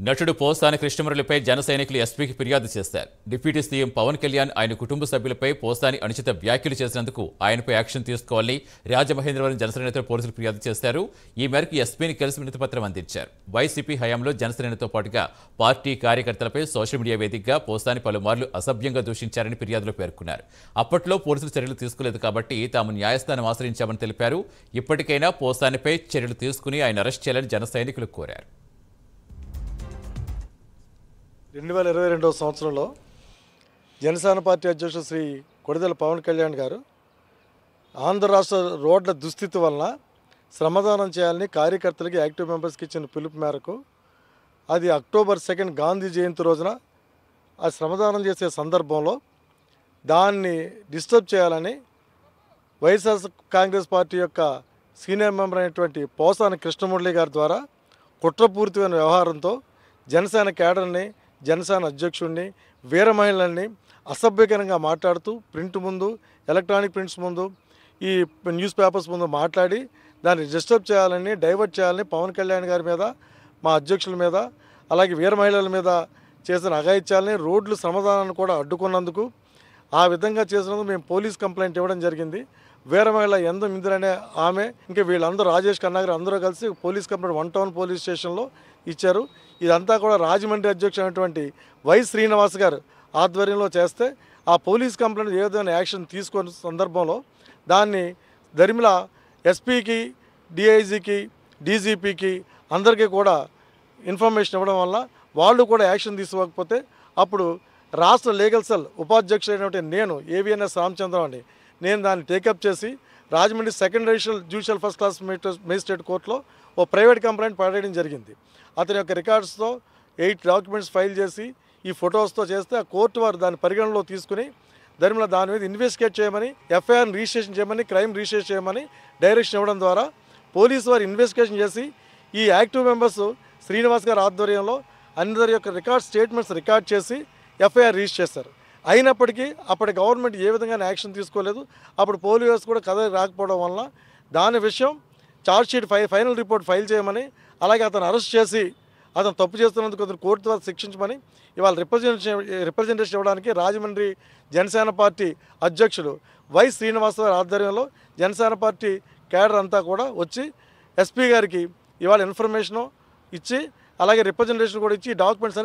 నటుడు పోసాని కృష్ణమురళిపై జన సైనికులు ఎస్పీకి ఫిర్యాదు చేశారు. డిప్యూటీ సీఎం పవన్ కళ్యాణ్ ఆయన కుటుంబ సభ్యులపై పోసాని అనుచిత వ్యాఖ్యలు చేసినందుకు ఆయనపై యాక్షన్ తీసుకోవాలని రాజమహేంద్రవరం జనసేన నేతలు పోలీసులు ఫిర్యాదు చేశారు. ఈ మేరకు ఎస్పీని కలిసి వినతిపత్రం అందించారు. వైసీపీ హయాంలో జనసేనతో పాటుగా పార్టీ కార్యకర్తలపై సోషల్ మీడియా వేదికగా పోసాని పలుమార్లు అసభ్యంగా దూషించారని ఫిర్యాదులో పేర్కొన్నారు. అప్పట్లో పోలీసులు చర్యలు తీసుకోలేదు కాబట్టి తాము న్యాయస్థానం ఆశ్రయించామని తెలిపారు. ఇప్పటికైనా పోసానిపై చర్యలు తీసుకుని ఆయన అరెస్ట్ చేయాలని జన సైనికులు కోరారు. 2022 సంవత్సరంలో జనసేన పార్టీ అధ్యక్షుడు శ్రీ కొడిదెల పవన్ కళ్యాణ్ గారు ఆంధ్ర రాష్ట్ర రోడ్ల దుస్థితి వలన శ్రమదానం చేయాలని కార్యకర్తలకి యాక్టివ్ మెంబర్స్కి ఇచ్చిన పిలుపు మేరకు అది అక్టోబర్ 2 గాంధీ జయంతి రోజున ఆ శ్రమదానం చేసే సందర్భంలో దాన్ని డిస్టర్బ్ చేయాలని వైఎస్ఆర్ కాంగ్రెస్ పార్టీ యొక్క సీనియర్ మెంబర్ అయినటువంటి పోసాని కృష్ణమురళి గారి ద్వారా కుట్రపూరితమైన వ్యవహారంతో జనసేన కేడర్ని జనసేన అధ్యక్షుడిని వీర మహిళల్ని అసభ్యకరంగా మాట్లాడుతూ ప్రింట్ ముందు ఎలక్ట్రానిక్ ప్రింట్స్ ముందు ఈ న్యూస్ పేపర్స్ ముందు మాట్లాడి దాన్ని డిస్టర్బ్ చేయాలని డైవర్ట్ చేయాలని పవన్ కళ్యాణ్ గారి మీద మా అధ్యక్షుల మీద అలాగే వీర మహిళల మీద చేసిన అఘాయిత్యాలని రోడ్లు శ్రమదానాన్ని కూడా అడ్డుకున్నందుకు ఆ విధంగా చేసినందుకు మేము పోలీస్ కంప్లైంట్ ఇవ్వడం జరిగింది. వీర మహిళ ఎందు ఇందిరనే ఆమె ఇంకా వీళ్ళందరూ రాజేష్ ఖన్నా గారు అందరూ కలిసి పోలీస్ కంప్లైంట్ 1 టౌన్ పోలీస్ స్టేషన్లో ఇచ్చారు. ఇదంతా కూడా రాజమండ్రి అధ్యక్షుడైనటువంటి వై శ్రీనివాస్ గారు ఆధ్వర్యంలో చేస్తే ఆ పోలీస్ కంప్లైంట్ ఏ విధమైన యాక్షన్ తీసుకున్న సందర్భంలో దాన్ని దరిమిల ఎస్పీకి డిఐజీకి డీజీపీకి అందరికీ కూడా ఇన్ఫర్మేషన్ ఇవ్వడం వల్ల వాళ్ళు కూడా యాక్షన్ తీసుకోకపోతే అప్పుడు రాష్ట్ర లీగల్ సెల్ ఉపాధ్యక్షుడైనటువంటి నేను ఏవిఎన్ఎస్ రామచంద్రరావుని నేను దాన్ని టేకప్ చేసి Rajahmundry second judicial first class magistrate కోర్టులో ఓ ప్రైవేట్ కంప్లైంట్ పడేయడం జరిగింది. అతని యొక్క రికార్డ్స్తో 8 డాక్యుమెంట్స్ ఫైల్ చేసి ఈ ఫొటోస్తో చేస్తే ఆ కోర్టు వారు దాన్ని పరిగణనలో తీసుకుని దరిమిల దాని మీద ఇన్వెస్టిగేట్ చేయమని ఎఫ్ఐఆర్ని రిజిస్ట్రేషన్ చేయమని క్రైమ్ రిజిస్టర్ చేయమని డైరెక్షన్ ఇవ్వడం ద్వారా పోలీసు వారు ఇన్వెస్టిగేషన్ చేసి ఈ యాక్టివ్ మెంబర్స్ శ్రీనివాస్ గారి ఆధ్వర్యంలో అందరి యొక్క స్టేట్మెంట్స్ రికార్డ్ చేసి ఎఫ్ఐఆర్ రిజిస్టర్ చేశారు. అయినప్పటికీ అప్పటి గవర్నమెంట్ ఏ విధంగా యాక్షన్ తీసుకోలేదు. అప్పుడు పోలీసు కూడా కథ రాకపోవడం వలన దాని విషయం ఛార్జ్షీట్ ఫైనల్ రిపోర్ట్ ఫైల్ చేయమని అలాగే అతను అరెస్ట్ చేసి అతను తప్పు చేస్తున్నందుకు అతను కోర్టు ద్వారా శిక్షించమని ఇవాళ రిప్రజెంటేషన్ ఇవ్వడానికి రాజమండ్రి జనసేన పార్టీ అధ్యక్షుడు వై శ్రీనివాసరావు ఆధ్వర్యంలో జనసేన పార్టీ కేడర్ అంతా కూడా వచ్చి ఎస్పీ గారికి ఇవాళ ఇన్ఫర్మేషను ఇచ్చి అలాగే రిప్రజెంటేషన్ కూడా ఇచ్చి డాక్యుమెంట్స్